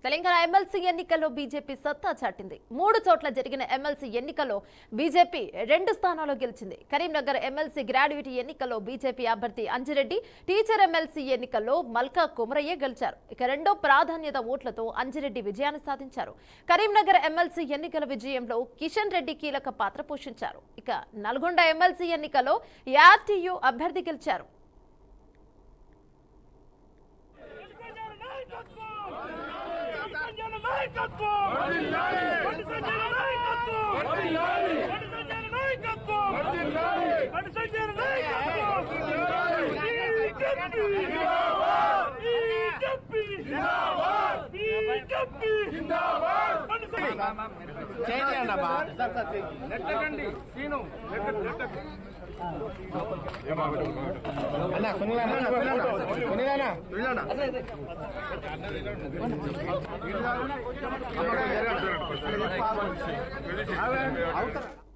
Telangana MLC ఎన్నికల్లో BJP సత్తా చాటింది. 3 చోట్ల జరిగిన ఎమ్మెల్సీ ఎన్నికల్లో బీజేపీ 2 స్థానాల్లో గెలిచింది. కరీంనగర్ ఎమ్మెల్సీ గ్రాడ్యుయేటీ ఎన్నికల్లో బీజేపీ అభ్యర్థి అంజిరెడ్డి, టీచర్ ఎమ్మెల్సీ ఎన్నికల్లో మల్కా కుమరయ్య గెలిచారు. ఇక రెండో ప్రాధాన్యత ఓట్లతో అంజిరెడ్డి విజయాన్ని సాధించారు. కరీంనగర్ ఎమ్మెల్సీ ఎన్నికల విజయంలో కిషన్ రెడ్డి కీలక పాత్ర పోషించారు. ఇక నల్గొండ ఎమ్మెల్సీ ఎన్నికల్లో యాటీయూ అభ్యర్థి గెలిచారు. అన్న